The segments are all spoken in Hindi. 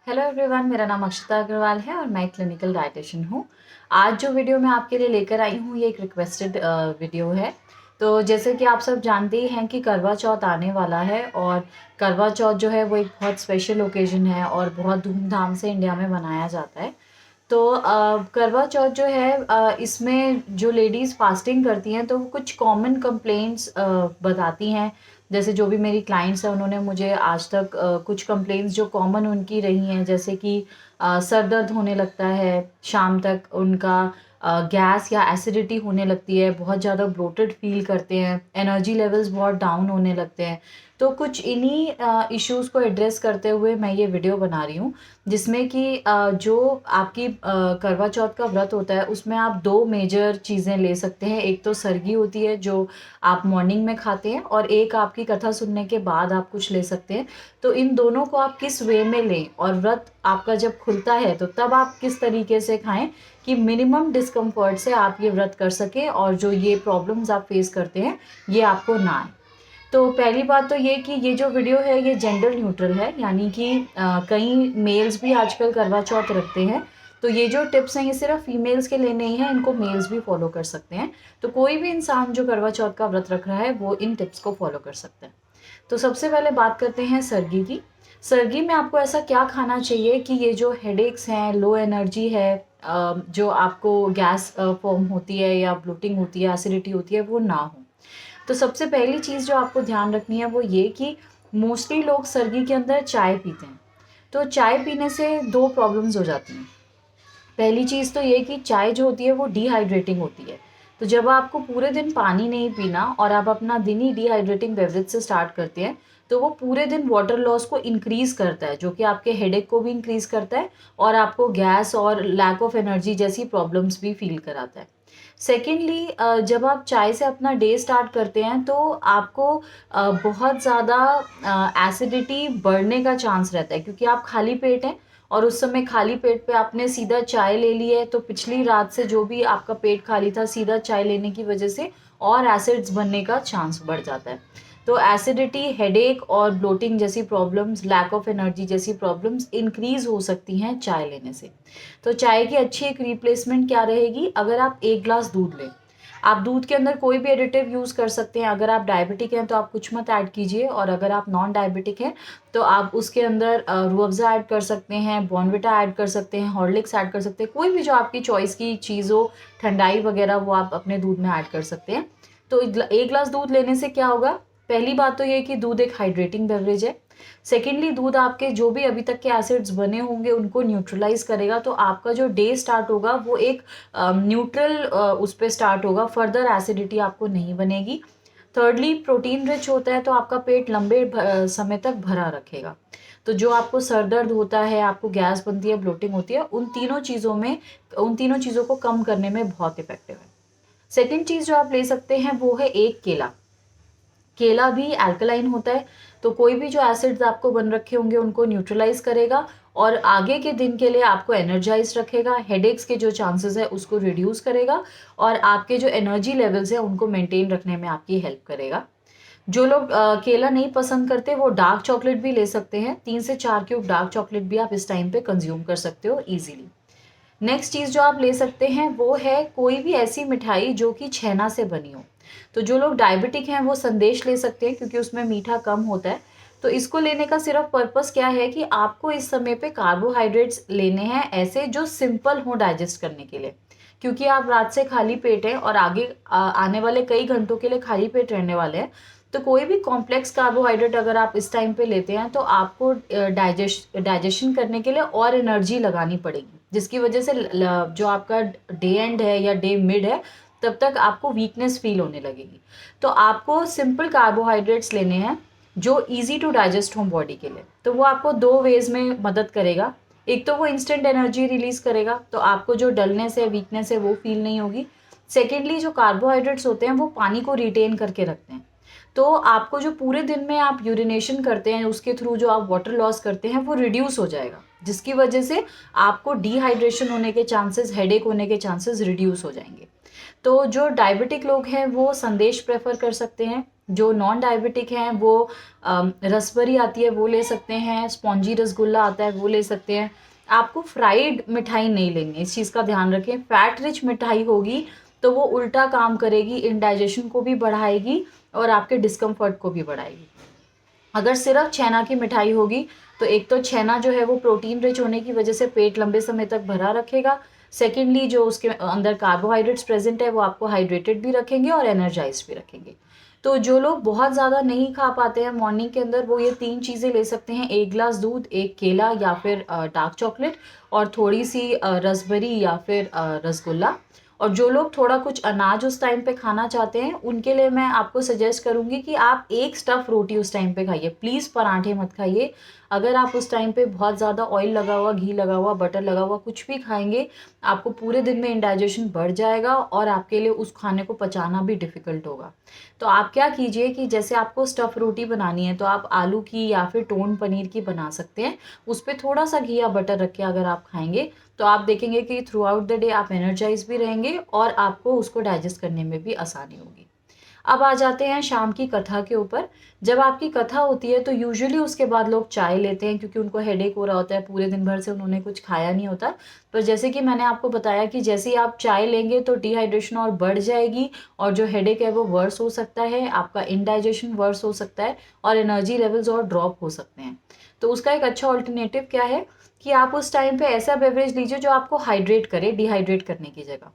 हेलो एवरीवन, मेरा नाम अक्षता अग्रवाल है और मैं एक क्लिनिकल डाइटिशियन हूँ। आज जो वीडियो मैं आपके लिए लेकर आई हूँ ये एक रिक्वेस्टेड वीडियो है। तो जैसे कि आप सब जानते ही हैं कि करवा चौथ आने वाला है और करवा चौथ जो है वो एक बहुत स्पेशल ओकेजन है और बहुत धूमधाम से इंडिया में मनाया जाता है। तो करवा चौथ जो है इसमें जो लेडीज़ फास्टिंग करती हैं तो वो कुछ कॉमन कंप्लेंट्स बताती हैं। जैसे जो भी मेरी क्लाइंट्स हैं उन्होंने मुझे आज तक कुछ कंप्लेंट्स जो कॉमन उनकी रही हैं, जैसे कि सर दर्द होने लगता है, शाम तक उनका गैस या एसिडिटी होने लगती है, बहुत ज़्यादा ब्लोटेड फील करते हैं, एनर्जी लेवल्स बहुत डाउन होने लगते हैं। तो कुछ इन्हीं इश्यूज़ को एड्रेस करते हुए मैं ये वीडियो बना रही हूँ, जिसमें कि जो आपकी करवा चौथ का व्रत होता है उसमें आप 2 मेजर चीज़ें ले सकते हैं। एक तो सरगी होती है जो आप मॉर्निंग में खाते हैं और एक आपकी कथा सुनने के बाद आप कुछ ले सकते हैं। तो इन दोनों को आप किस वे में लें और व्रत आपका जब खुलता है तो तब आप किस तरीके से खाएँ कि मिनिमम डिस्कम्फर्ट से आप ये व्रत कर सकें और जो ये प्रॉब्लम्स आप फेस करते हैं ये आपको ना आए। तो पहली बात तो ये कि ये जो वीडियो है ये जेंडर न्यूट्रल है, यानी कि कई मेल्स भी आजकल करवा चौथ रखते हैं। तो ये जो टिप्स हैं ये सिर्फ फीमेल्स के लिए नहीं है, इनको मेल्स भी फॉलो कर सकते हैं। तो कोई भी इंसान जो करवा चौथ का व्रत रख रहा है वो इन टिप्स को फॉलो कर सकता है। तो सबसे पहले बात करते हैं सरगी की। सरगी में आपको ऐसा क्या खाना चाहिए कि ये जो हेडेक्स हैं, लो एनर्जी है, जो आपको गैस फॉर्म होती है या ब्लोटिंग होती है, एसिडिटी होती है, वो ना हो। तो सबसे पहली चीज़ जो आपको ध्यान रखनी है वो ये कि मोस्टली लोग सर्दी के अंदर चाय पीते हैं। तो चाय पीने से 2 प्रॉब्लम्स हो जाती हैं। पहली चीज़ तो ये कि चाय जो होती है वो डिहाइड्रेटिंग होती है। तो जब आपको पूरे दिन पानी नहीं पीना और आप अपना दिन ही डिहाइड्रेटिंग बेवरेज से स्टार्ट करते हैं, तो वो पूरे दिन वाटर लॉस को इंक्रीज़ करता है, जो कि आपके हेडेक को भी इंक्रीज़ करता है और आपको गैस और लैक ऑफ एनर्जी जैसी प्रॉब्लम्स भी फ़ील कराता है। सेकेंडली जब आप चाय से अपना डे स्टार्ट करते हैं तो आपको बहुत ज़्यादा एसिडिटी बढ़ने का चांस रहता है, क्योंकि आप खाली पेट हैं और उस समय खाली पेट पे आपने सीधा चाय ले ली है, तो पिछली रात से जो भी आपका पेट खाली था, सीधा चाय लेने की वजह से और एसिड्स बनने का चांस बढ़ जाता है। तो एसिडिटी, हेडेक और ब्लोटिंग जैसी प्रॉब्लम्स, लैक ऑफ एनर्जी जैसी प्रॉब्लम्स इंक्रीज हो सकती हैं चाय लेने से। तो चाय की अच्छी एक रिप्लेसमेंट क्या रहेगी? अगर आप 1 ग्लास दूध लें, आप दूध के अंदर कोई भी एडिटिव यूज़ कर सकते हैं। अगर आप डायबिटिक हैं तो आप कुछ मत ऐड कीजिए, और अगर आप नॉन डायबिटिक हैं तो आप उसके अंदर रूह अफ़ज़ा ऐड कर सकते हैं, बॉर्नविटा ऐड कर सकते हैं, हॉर्लिक्स ऐड कर सकते हैं, कोई भी जो आपकी चॉइस की चीज़ हो, ठंडाई वगैरह, वो आप अपने दूध में ऐड कर सकते हैं। तो 1 ग्लास दूध लेने से क्या होगा? पहली बात तो ये है कि दूध एक हाइड्रेटिंग बेवरेज है। सेकेंडली, दूध आपके जो भी अभी तक के एसिड्स बने होंगे उनको न्यूट्रलाइज करेगा, तो आपका जो डे स्टार्ट होगा वो एक न्यूट्रल उस पे स्टार्ट होगा, फर्दर एसिडिटी आपको नहीं बनेगी। थर्डली, प्रोटीन रिच होता है तो आपका पेट लंबे समय तक भरा रखेगा। तो जो आपको सर दर्द होता है, आपको गैस बनती है, ब्लोटिंग होती है, उन तीनों चीज़ों को कम करने में बहुत इफेक्टिव है। सेकेंड चीज़ जो आप ले सकते हैं वो है एक केला। केला भी अल्कलाइन होता है, तो कोई भी जो एसिड्स आपको बन रखे होंगे उनको न्यूट्रलाइज करेगा और आगे के दिन के लिए आपको एनर्जाइज रखेगा, हेडेक्स के जो चांसेस है उसको रिड्यूस करेगा और आपके जो एनर्जी लेवल्स है उनको मेंटेन रखने में आपकी हेल्प करेगा। जो लोग केला नहीं पसंद करते वो डार्क चॉकलेट भी ले सकते हैं। 3 से 4 क्यूब डार्क चॉकलेट भी आप इस टाइम पे कंज्यूम कर सकते हो ईजिली। नेक्स्ट चीज़ जो आप ले सकते हैं वो है कोई भी ऐसी मिठाई जो कि छेना से बनी हो। तो जो लोग डायबिटिक हैं वो संदेश ले सकते हैं, क्योंकि उसमें मीठा कम होता है। तो इसको लेने का सिर्फ पर्पस क्या है कि आपको इस समय पे कार्बोहाइड्रेट्स लेने हैं ऐसे जो सिंपल हो डाइजेस्ट करने के लिए, क्योंकि आप रात से खाली पेट हैं और आगे आने वाले कई घंटों के लिए खाली पेट रहने वाले हैं। तो कोई भी कॉम्प्लेक्स कार्बोहाइड्रेट अगर आप इस टाइम पे लेते हैं तो आपको डाइजेशन करने के लिए और एनर्जी लगानी पड़ेगी, जिसकी वजह से जो आपका डे एंड है या डे मिड है तब तक आपको वीकनेस फील होने लगेगी। तो आपको सिंपल कार्बोहाइड्रेट्स लेने हैं जो इजी टू डाइजेस्ट हों बॉडी के लिए। तो वो आपको 2 वेज में मदद करेगा। एक तो वो इंस्टेंट एनर्जी रिलीज करेगा, तो आपको जो डलनेस है, वीकनेस है, वो फील नहीं होगी। सेकेंडली, जो कार्बोहाइड्रेट्स होते हैं वो पानी को रिटेन करके रखते हैं। तो आपको जो पूरे दिन में आप यूरिनेशन करते हैं उसके थ्रू जो आप वाटर लॉस करते हैं वो रिड्यूस हो जाएगा, जिसकी वजह से आपको डिहाइड्रेशन होने के चांसेस, हेडेक होने के चांसेस रिड्यूस हो जाएंगे। तो जो डायबिटिक लोग हैं वो संदेश प्रेफर कर सकते हैं। जो नॉन डायबिटिक हैं वो रसबरी आती है वो ले सकते हैं, स्पॉन्जी रसगुल्ला आता है वो ले सकते हैं। आपको फ्राइड मिठाई नहीं लेनी, इस चीज़ का ध्यान रखें। फैट रिच मिठाई होगी तो वो उल्टा काम करेगी, इंडाइजेशन को भी बढ़ाएगी और आपके डिस्कम्फर्ट को भी बढ़ाएगी। अगर सिर्फ छेना की मिठाई होगी तो एक तो छेना जो है वो प्रोटीन रिच होने की वजह से पेट लंबे समय तक भरा रखेगा। सेकेंडली जो उसके अंदर कार्बोहाइड्रेट्स प्रेजेंट है वो आपको हाइड्रेटेड भी रखेंगे और एनर्जाइज भी रखेंगे। तो जो लोग बहुत ज़्यादा नहीं खा पाते हैं मॉर्निंग के अंदर, वो ये 3 चीज़ें ले सकते हैं, 1 ग्लास दूध, 1 केला या फिर डार्क चॉकलेट और थोड़ी सी रसबरी या फिर रसगुल्ला। और जो लोग थोड़ा कुछ अनाज उस टाइम पे खाना चाहते हैं उनके लिए मैं आपको सजेस्ट करूँगी कि आप एक स्टफ़ रोटी उस टाइम पे खाइए, प्लीज़ पराठे मत खाइए। अगर आप उस टाइम पे बहुत ज़्यादा ऑयल लगा हुआ, घी लगा हुआ, बटर लगा हुआ कुछ भी खाएँगे, आपको पूरे दिन में इंडाइजेशन बढ़ जाएगा और आपके लिए उस खाने को पचाना भी डिफ़िकल्ट होगा। तो आप क्या कीजिए कि जैसे आपको स्टफ़ रोटी बनानी है तो आप आलू की या फिर टोन पनीर की बना सकते हैं। उस पे थोड़ा-सा घी या बटर रख के अगर आप खाएँगे तो आप देखेंगे कि थ्रू आउट द डे आप एनर्जाइज भी रहेंगे और आपको उसको डाइजेस्ट करने में भी आसानी होगी। अब आ जाते हैं शाम की कथा के ऊपर। जब आपकी कथा होती है तो यूजुअली उसके बाद लोग चाय लेते हैं क्योंकि उनको हेडेक हो रहा होता है, पूरे दिन भर से उन्होंने कुछ खाया नहीं होता। पर जैसे कि मैंने आपको बताया कि जैसे ही आप चाय लेंगे तो डिहाइड्रेशन और बढ़ जाएगी और जो हेडेक है वो वर्स हो सकता है, आपका इनडाइजेशन वर्स हो सकता है और एनर्जी लेवल्स और ड्रॉप हो सकते हैं। तो उसका एक अच्छा ऑल्टरनेटिव क्या है कि आप उस टाइम पे ऐसा बेवरेज लीजिए जो आपको हाइड्रेट करे, डिहाइड्रेट करने की जगह।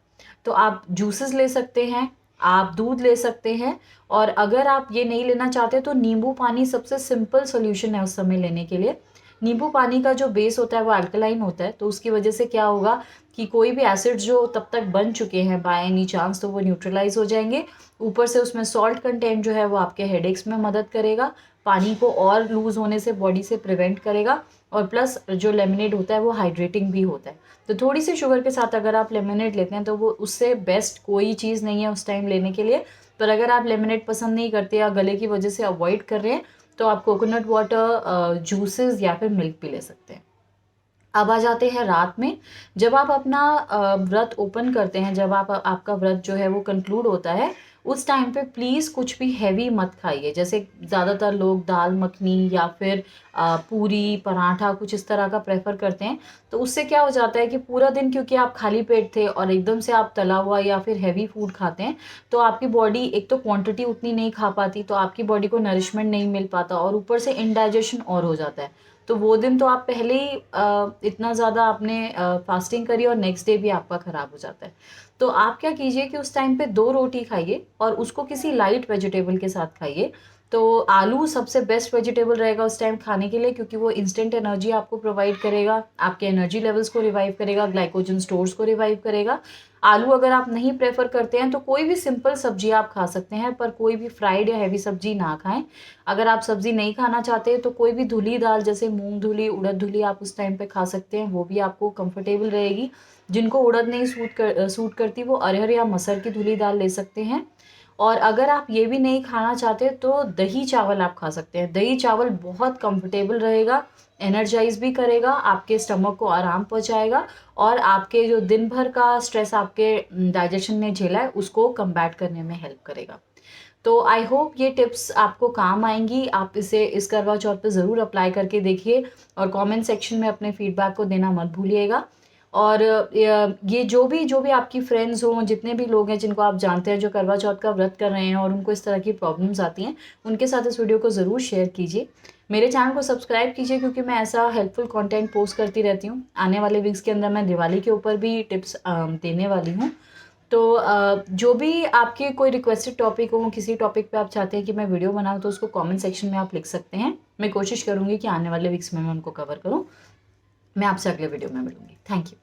तो आप जूसेस ले सकते हैं, आप दूध ले सकते हैं और अगर आप ये नहीं लेना चाहते तो नींबू पानी सबसे सिंपल सॉल्यूशन है उस समय लेने के लिए। नींबू पानी का जो बेस होता है वो अल्कलाइन होता है, तो उसकी वजह से क्या होगा कि कोई भी एसिड्स जो तब तक बन चुके हैं बाय एनी चांस तो वो न्यूट्रलाइज हो जाएंगे। ऊपर से उसमें सॉल्ट कंटेंट जो है वो आपके हेडेक्स में मदद करेगा, पानी को और लूज होने से बॉडी से प्रिवेंट करेगा और प्लस जो लेमनेड होता है वो हाइड्रेटिंग भी होता है। तो थोड़ी सी शुगर के साथ अगर आप लेमनेड लेते हैं तो वो उससे बेस्ट कोई चीज़ नहीं है उस टाइम लेने के लिए। पर अगर आप लेमनेड पसंद नहीं करते या गले की वजह से अवॉइड कर रहे हैं तो आप कोकोनट वाटर, जूसेस या फिर मिल्क भी ले सकते हैं। अब आ जाते हैं रात में। जब आप अपना व्रत ओपन करते हैं, जब आप आपका व्रत जो है वो कंक्लूड होता है, उस टाइम पे प्लीज़ कुछ भी हैवी मत खाइए। जैसे ज़्यादातर लोग दाल मखनी या फिर पूरी पराठा कुछ इस तरह का प्रेफर करते हैं। तो उससे क्या हो जाता है कि पूरा दिन क्योंकि आप खाली पेट थे और एकदम से आप तला हुआ या फिर हैवी फूड खाते हैं तो आपकी बॉडी एक तो क्वांटिटी उतनी नहीं खा पाती, तो आपकी बॉडी को नरिशमेंट नहीं मिल पाता और ऊपर से इंडाइजेशन और हो जाता है। तो वो दिन तो आप पहले ही इतना ज़्यादा आपने फास्टिंग करी और नेक्स्ट डे भी आपका ख़राब हो जाता है। तो आप क्या कीजिए कि उस टाइम पे 2 रोटी खाइए और उसको किसी लाइट वेजिटेबल के साथ खाइए। तो आलू सबसे बेस्ट वेजिटेबल रहेगा उस टाइम खाने के लिए क्योंकि वो इंस्टेंट एनर्जी आपको प्रोवाइड करेगा, आपके एनर्जी लेवल्स को रिवाइव करेगा, ग्लाइकोजन स्टोर्स को रिवाइव करेगा। आलू अगर आप नहीं प्रेफर करते हैं तो कोई भी सिंपल सब्जी आप खा सकते हैं, पर कोई भी फ्राइड या हैवी सब्जी ना खाएं। अगर आप सब्जी नहीं खाना चाहते तो कोई भी धुली दाल जैसे मूंग धुली, उड़द धुली आप उस टाइम पे खा सकते हैं, वो भी आपको कंफर्टेबल रहेगी। जिनको उड़द नहीं सूट करती वो अरहर या मसर की धुली दाल ले सकते हैं। और अगर आप ये भी नहीं खाना चाहते तो दही चावल आप खा सकते हैं। दही चावल बहुत कंफर्टेबल रहेगा, एनर्जाइज भी करेगा, आपके स्टमक को आराम पहुंचाएगा और आपके जो दिन भर का स्ट्रेस आपके डाइजेशन ने झेला है उसको कम्बैट करने में हेल्प करेगा। तो आई होप ये टिप्स आपको काम आएंगी। आप इसे इस करवा चौथ पे ज़रूर अप्लाई करके देखिए और कमेंट सेक्शन में अपने फीडबैक को देना मत भूलिएगा। और ये जो भी आपकी फ्रेंड्स हों, जितने भी लोग हैं जिनको आप जानते हैं जो करवा चौथ का व्रत कर रहे हैं और उनको इस तरह की प्रॉब्लम्स आती हैं, उनके साथ इस वीडियो को ज़रूर शेयर कीजिए। मेरे चैनल को सब्सक्राइब कीजिए क्योंकि मैं ऐसा हेल्पफुल कंटेंट पोस्ट करती रहती हूँ। आने वाले वीक्स के अंदर मैं दिवाली के ऊपर भी टिप्स देने वाली हूँ। तो जो भी आपके कोई रिक्वेस्टेड टॉपिक हो, किसी टॉपिक पे आप चाहते हैं कि मैं वीडियो बनाऊँ तो उसको कमेंट सेक्शन में आप लिख सकते हैं। मैं कोशिश करूँगी कि आने वाले वीक्स में मैं उनको कवर करूँ। मैं आपसे अगले वीडियो में मिलूँगी। Thank you.